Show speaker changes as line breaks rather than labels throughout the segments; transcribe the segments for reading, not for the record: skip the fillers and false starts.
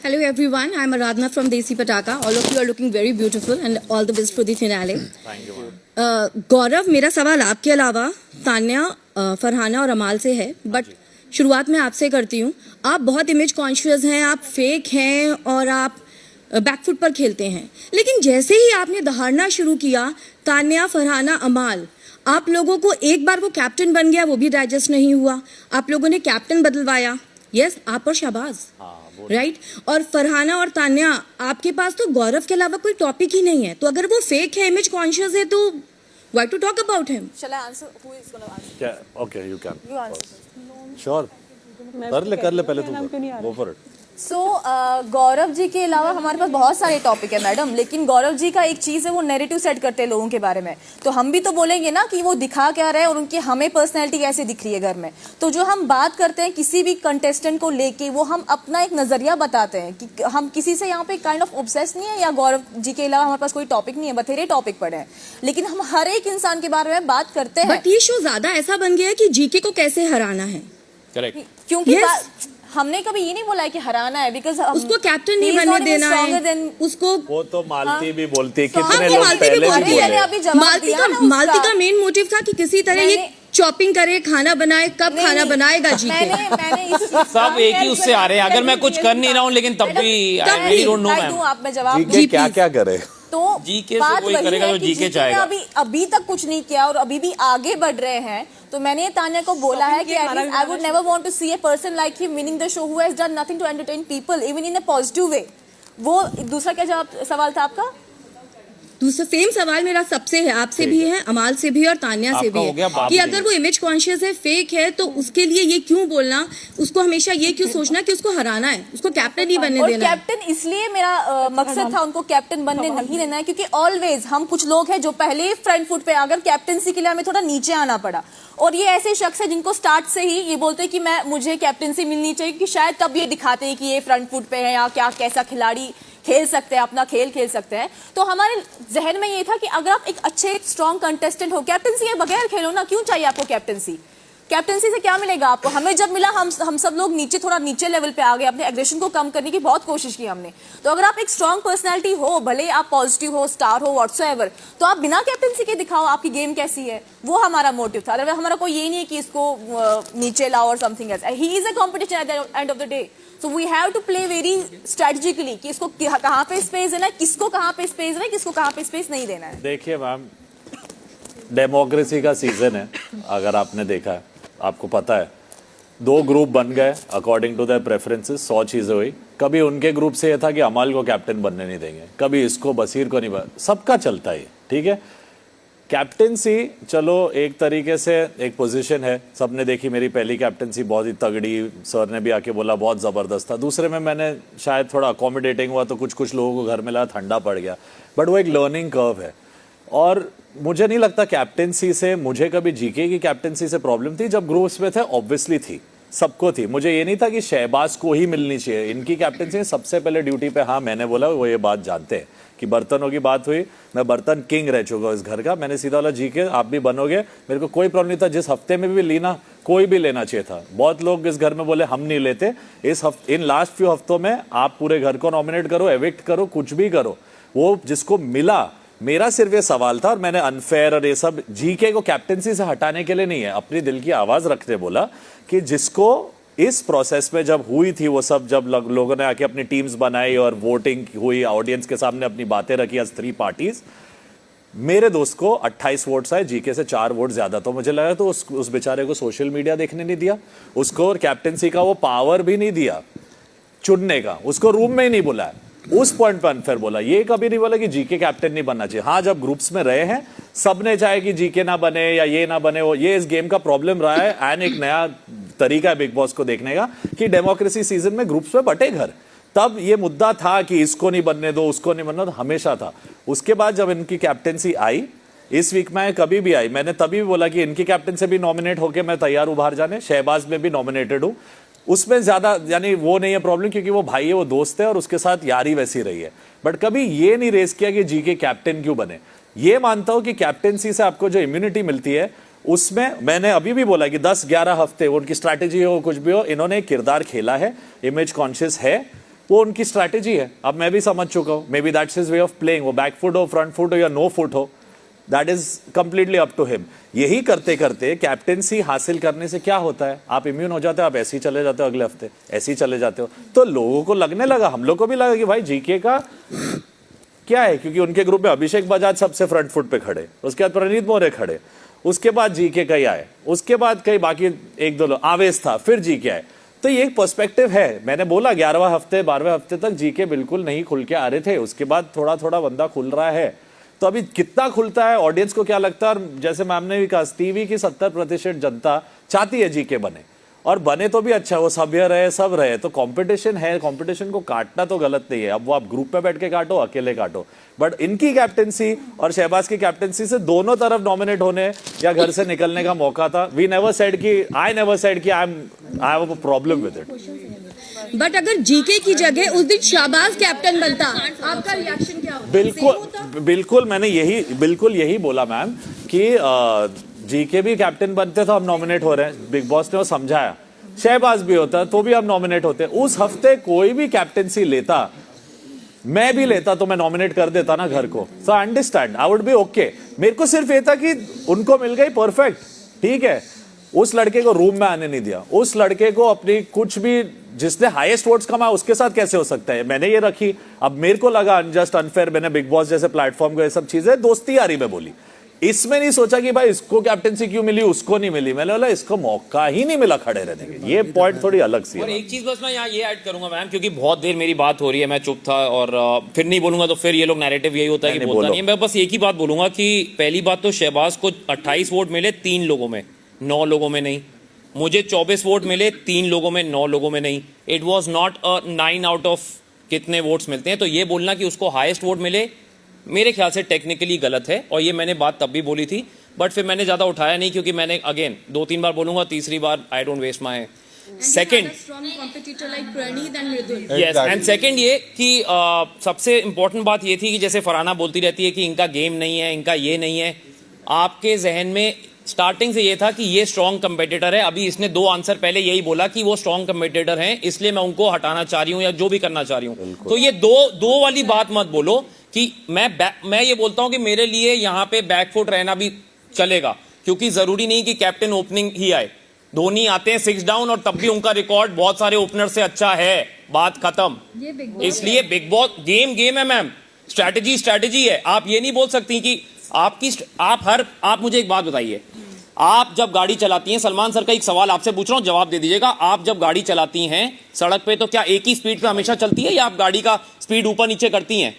Hello everyone, I'm Aradhana from Desi Pataka. All of you are looking very beautiful and all the best for the finale.
Thank you.
गौरव, मेरा सवाल आपके अलावा तान्या, फरहाना और अमाल से है, बट शुरुआत में आपसे करती हूँ. आप बहुत इमेज कॉन्शियस हैं, आप फेक हैं और आप बैकफुट पर खेलते हैं. लेकिन जैसे ही आपने दहाड़ना शुरू किया, तान्या, फरहाना, अमाल, आप लोगों को एक बार वो कैप्टन बन गया, वो भी डाइजेस्ट नहीं हुआ. आप लोगों ने कैप्टन बदलवाया. यस, आप और शहबाज, राइट. और फरहाना और तान्या, आपके पास तो गौरव के अलावा कोई टॉपिक ही नहीं है. तो अगर वो फेक है, इमेज कॉन्शियस है, तो why to talk about him?
Shall I answer? Who is going to answer?
Yeah, okay, you can.
You answer.
Sure. कर ले पहले तुम. Go for it.
So, Gaurav ji के अलावा हमारे पास बहुत सारे टॉपिक है मैडम, लेकिन गौरव जी का एक चीज़ है, वो नैरेटिव सेट करते हैं लोगों के बारे में. तो हम भी तो बोलेंगे ना कि वो दिखा क्या रहे हैं और उनकी हमें पर्सनैलिटी कैसे दिख रही है घर में. तो जो हम बात करते हैं किसी भी कंटेस्टेंट को लेके, वो हम अपना एक नज़रिया बताते हैं कि हम किसी से यहाँ पे काइंड ऑफ ऑब्सेस नहीं है, या गौरव जी के अलावा हमारे पास कोई टॉपिक नहीं है, बथेरे टॉपिक पड़े हैं, लेकिन हम हर एक इंसान के बारे में बात करते हैं.
बट ये शो ज्यादा ऐसा बन गया है कि जीके को कैसे हराना है.
Correct.
क्योंकि हमने कभी ये नहीं बोला है कि हराना है, बिकॉज
उसको कैप्टन नहीं बनने देना है. उसको
वो तो मालती भी बोलती है,
हाँ,
कितने लोग
मालती भी
पहले
बोलती
भी
है.
बोले.
मालती का मेन मोटिव था कि किसी तरह ये चॉपिंग करे, खाना बनाए. कब खाना बनाएगा जीके?
सब एक ही उससे आ रहे हैं. अगर मैं कुछ कर नहीं रहा हूँ, लेकिन तब भी I really don't know ma'am.
आप में जवाब
जीके क्या क्या करे.
तो
जीके से कोई करेगा तो जीके चाहेगा.
अभी तक कुछ नहीं किया और अभी भी आगे बढ़ रहे हैं. तो मैंने तान्या को बोला है कि I would never want to see a person like him winning the show who has done nothing to entertain people even in a positive way. वो दूसरा क्या जवाब सवाल था आपका?
दूसरा सेम सवाल मेरा सबसे है, आपसे भी है, अमाल से भी और तान्या से भी है, कि अगर वो इमेज कॉन्शियस है, फेक है, तो उसके लिए ये क्यों बोलना, उसको हमेशा ये क्यों सोचना कि उसको हराना है, उसको कैप्टन ही बनने देना है.
कैप्टन इसलिए मेरा मकसद था उनको कैप्टन बनने नहीं देना है, क्योंकि ऑलवेज हम कुछ लोग हैं जो पहले फ्रंट फुट पे, अगर कैप्टनसी के लिए हमें थोड़ा नीचे आना पड़ा. और ये ऐसे शख्स है जिनको स्टार्ट से ही ये बोलते हैं कि मुझे कैप्टनसी मिलनी चाहिए, कि शायद तब ये दिखाते हैं कि ये फ्रंट फुट पे है या क्या कैसा खिलाड़ी खेल सकते हैं, अपना खेल खेल सकते हैं. तो हमारे जहन में ये था कि अगर आप एक अच्छे स्ट्रॉन्ग कंटेस्टेंट हो, कैप्टनसी के बगैर खेलो ना, क्यों चाहिए आपको कैप्टनसी? कैप्टनसी से क्या मिलेगा आपको? हमें जब मिला, हम सब लोग नीचे, थोड़ा नीचे लेवल पे आ गए, अपने एग्रेशन को कम करने की बहुत कोशिश की हमने. तो अगर आप एक स्ट्रॉन्ग पर्सनैलिटी हो, भले आप पॉजिटिव हो, स्टार हो, व्हाट्सएवर, तो आप बिना कैप्टनसी के दिखाओ आपकी गेम कैसी है. वो हमारा मोटिव था. अगर हमारा कोई ये नहीं है कि इसको नीचे लाओ और something else. He is a competition at the end of the day. So we have to play very strategically कि इसको कहाँ पे स्पेस देना है, किसको कहाँ पे स्पेस देना है, किसको कहाँ पे स्पेस नहीं देना है.
देखिए मैम, डेमोक्रेसी का सीजन है. अगर आपने देखा है, आपको पता है, 2 ग्रुप बन गए अकॉर्डिंग टू देयर प्रेफरेंसेस. 100 चीजें हुई. कभी उनके ग्रुप से ये था कि अमाल को कैप्टन बनने नहीं देंगे, कभी इसको, बसीर को नहीं. सबका चलता है, ठीक है. कैप्टनसी चलो एक तरीके से एक पोजीशन है, सबने देखी. मेरी पहली कैप्टनसी बहुत ही तगड़ी, सर ने भी आके बोला बहुत ज़बरदस्त था. दूसरे में मैंने शायद थोड़ा अकोमोडेटिंग हुआ, तो कुछ लोगों को घर में लगा ठंडा पड़ गया. बट वो एक लर्निंग कर्व है. और मुझे नहीं लगता कैप्टनसी से, मुझे कभी जीके की कैप्टनसी से प्रॉब्लम थी. जब ग्रुप्स में थे ऑब्वियसली थी, सबको थी. मुझे ये नहीं था कि शहबाज को ही मिलनी चाहिए. इनकी कैप्टनसी सबसे पहले ड्यूटी पे, हाँ मैंने बोला, वो ये बात जानते हैं कि बर्तनों की बात हुई, मैं बर्तन किंग रह चुका हूँ इस घर का. मैंने सीधा बोला जीके आप भी बनोगे, मेरे को कोई प्रॉब्लम नहीं था. जिस हफ्ते में भी लेना, कोई भी लेना चाहिए था. बहुत लोग इस घर में बोले हम नहीं लेते. इन लास्ट फ्यू हफ्तों में आप पूरे घर को नॉमिनेट करो, एविक्ट करो, कुछ भी करो, वो जिसको मिला. मेरा सिर्फ ये सवाल था, और मैंने अनफेयर और ये सब जीके को कैप्टनसी से हटाने के लिए नहीं है, अपनी दिल की आवाज रखते बोला कि जिसको इस प्रोसेस में जब हुई थी वो सब, जब लोगों ने आके अपनी टीम्स बनाई और वोटिंग हुई, ऑडियंस के सामने अपनी बातें रखी एज 3 पार्टीज, मेरे दोस्त को 28 वोट्स आए, जीके से 4 वोट ज्यादा. तो मुझे लगा तो उस बेचारे को सोशल मीडिया देखने नहीं दिया, उसको और कैप्टनसी का वो पावर भी नहीं दिया चुनने का, उसको रूम में ही नहीं बुलाया. उस पॉइंट पर अनफेयर बोला. ये कभी नहीं बोला कि जीके कैप्टन नहीं बनना चाहिए. हाँ, जब ग्रुप्स में रहे हैं, सबने चाहे कि जीके ना बने या ये ना बने, वो ये इस गेम का प्रॉब्लम रहा है. एंड एक नया तरीका है बिग बॉस को देखने का कि डेमोक्रेसी सीजन में ग्रुप्स में बटे घर. तब ये मुद्दा था कि इसको नहीं बनने दो, उसको नहीं बनने दो, हमेशा था. उसके बाद जब इनकी कैप्टनसी आई, इस वीक में कभी भी आई, मैंने तभी भी बोला कि इनकी कैप्टन से भी नॉमिनेट होकर मैं तैयार हूं बाहर जाने. शहबाज में भी नॉमिनेटेड हूं. उसमें ज्यादा यानी वो नहीं है प्रॉब्लम, क्योंकि वो भाई है, वो दोस्त है और उसके साथ यारी वैसी रही है. बट कभी ये नहीं रेस किया कि जीके कैप्टन क्यों बने. ये मानता हूं कि कैप्टनसी से आपको जो इम्यूनिटी मिलती है, उसमें मैंने अभी भी बोला कि 10-11 हफ्ते उनकी स्ट्रैटेजी हो, कुछ भी हो, इन्होंने किरदार खेला है, इमेज कॉन्शियस है. वो उनकी स्ट्रैटेजी है। अब मैं भी समझ चुका हूं, maybe that's his way of playing. वो बैक फुट हो, फ्रंट फुट हो या नो फुट हो, that is completely up to him. यही करते करते कैप्टेंसी हासिल करने से क्या होता है, आप इम्यून हो जाते हो, आप ऐसे ही चले जाते हो, अगले हफ्ते ऐसे ही चले जाते हो। तो लोगों को लगने लगा, हम लोग को भी लगा कि भाई जीके का क्या है, क्योंकि उनके ग्रुप में अभिषेक बजाज सबसे फ्रंट फुट पे खड़े, उसके बाद प्रणीत मौर्य खड़े, उसके बाद जीके कई आए, उसके बाद कई बाकी एक दो लोग, आवेश था, फिर जीके आए। तो ये एक पर्सपेक्टिव है। मैंने बोला 11वें हफ्ते 12वें हफ्ते तक जीके बिल्कुल नहीं खुल के आ रहे थे, उसके बाद थोड़ा थोड़ा बंदा खुल रहा है। तो अभी कितना खुलता है, ऑडियंस को क्या लगता है, और जैसे मैम ने भी कहा, टीवी की 70% जनता चाहती है जीके बने, और बने तो भी अच्छा, वो सभ्य रहे, सब रहे। तो कंपटीशन है, कंपटीशन को काटना तो गलत नहीं है। अब वो आप ग्रुप में बैठ के काटो, अकेले काटो, बट इनकी कैप्टेंसी और शहबाज की कैप्टेंसी से दोनों तरफ नॉमिनेट होने या घर से निकलने का मौका था। वी नेवर सेड कि I have a problem with it.
But अगर जीके की जगह उस दिन शाहबाज कैप्टन बनता, आपका रिएक्शन क्या होता?
बिल्कुल मैंने यही बोला मैम कि जीके भी कैप्टन बनते तो हम नॉमिनेट हो रहे हैं, बिग बॉस ने वो समझाया। शहबाज भी होता तो भी हम नॉमिनेट होते। उस हफ्ते कोई भी कैप्टेंसी लेता, मैं भी लेता, तो मैं नॉमिनेट कर देता ना घर को। So I understand, I would be okay. मेरे को सिर्फ ये था कि उनको मिल गई परफेक्ट, ठीक है। उस लड़के को रूम में आने नहीं दिया, उस लड़के को अपनी कुछ भी, जिसने हाईएस्ट वोट्स कमाया उसके साथ कैसे हो सकता है, मैंने ये रखी। अब मेरे को लगा अनजस्ट, अनफेयर, मैंने बिग बॉस जैसे प्लेटफॉर्म को ये सब चीजें दोस्ती यारी में बोली। इसमें नहीं सोचा कि भाई इसको कैप्टेंसी क्यों मिली, उसको नहीं मिली। मैंने बोला इसको मौका ही नहीं मिला खड़े रहने के। ये पॉइंट थोड़ी अलग सी
और
है।
एक चीज बस मैं यहाँ ये ऐड करूंगा मैम, क्योंकि बहुत देर मेरी बात हो रही है, मैं चुप था और फिर नहीं बोलूंगा तो फिर ये लोग नैरेटिव यही होता है कि
नहीं,
बोलता
बोलो।
नहीं है। मैं बस एक ही बात बोलूंगा कि पहली बात तो शहबाज को 28 वोट मिले 3 लोगों में, 9 लोगों में नहीं। मुझे 24 वोट मिले 3 लोगों में, 9 लोगों में नहीं। It was not a 9 out of कितने वोट्स मिलते हैं। तो ये बोलना कि उसको हाईएस्ट वोट मिले, मेरे ख्याल से टेक्निकली गलत है। और ये मैंने बात तब भी बोली थी, बट फिर मैंने ज्यादा उठाया नहीं, क्योंकि मैंने अगेन 2-3 बार बोलूंगा, तीसरी बार I don't waste my second. Yes, and second ये कि सबसे इंपॉर्टेंट बात ये थी कि जैसे फरहाना बोलती रहती है कि इनका गेम नहीं है, इनका ये नहीं है। आपके जहन में स्टार्टिंग से ये था कि ये स्ट्रॉन्ग कंपेटिटर है। अभी इसने 2 आंसर पहले यही बोला कि वो स्ट्रॉन्ग कंपेटिटर हैं, इसलिए मैं उनको हटाना चाह रही हूं या जो भी करना चाह रही हूं। तो ये दो वाली बात मत बोलो कि मैं ये बोलता हूं कि मेरे लिए यहां पे बैकफुट रहना भी चलेगा, क्योंकि जरूरी नहीं कि कैप्टन ओपनिंग ही आए। धोनी आते हैं 6 डाउन और तब भी उनका रिकॉर्ड बहुत सारे ओपनर से अच्छा है, बात खत्म। इसलिए बिग बॉस गेम है मैम, स्ट्रैटेजी है। आप ये नहीं बोल सकती कि आप मुझे एक बात बताइए, आप जब गाड़ी चलाती हैं, सलमान सर का एक सवाल आपसे पूछ रहा हूं, जवाब दे दीजिएगा। आप जब गाड़ी चलाती हैं सड़क पे, तो क्या एक ही स्पीड पे हमेशा चलती है या आप गाड़ी का स्पीड ऊपर नीचे करती हैं?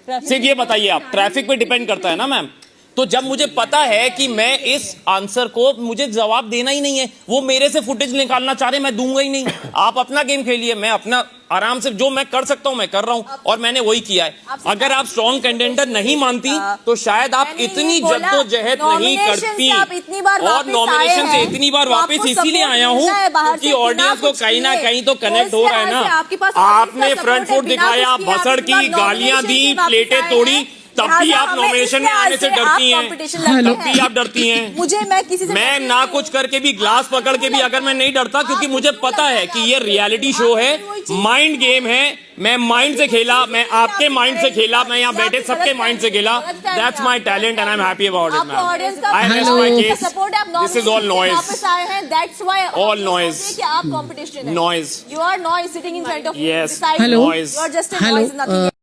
सिर्फ ये बताइए आप, ट्रैफिक पे डिपेंड करता है ना मैम। तो जब मुझे पता है कि मैं इस आंसर को मुझे जवाब देना ही नहीं है, वो मेरे से फुटेज निकालना चाह रहे, मैं दूंगा ही नहीं। आप अपना गेम खेलिए, मैं अपना आराम से जो मैं कर सकता हूं मैं कर रहा हूं, और मैंने वही किया है। अगर आप स्ट्रॉन्ग कंटेंडर नहीं मानती तो शायद आप इतनी जद्दोजहद नहीं करती। और नॉमिनेशन से इतनी बार वापस इसीलिए आया हूं कि ऑडियंस को कहीं ना कहीं तो कनेक्ट हो रहा है ना। आपने फ्रंट फुट दिखाया, भसड़ की, गालियां दी, प्लेटें तोड़ी, तब भी आप नॉमिनेशन में आने से डरती हैं, तब भी आप डरती हैं। मैं ना कुछ करके भी, ग्लास पकड़ के भी अगर मैं नहीं डरता, क्योंकि मुझे पता है कि ये रियलिटी शो है, माइंड गेम है। मैं माइंड से खेला, मैं आपके माइंड से खेला, मैं यहाँ बैठे सबके माइंड से खेला। That's my talent and I am happy about it ma'am. I rest my case, this is all noise, all noise, noise.
You are noise sitting in front of
Yes.
beside
Hello.
you. You are just a noise, nothing else.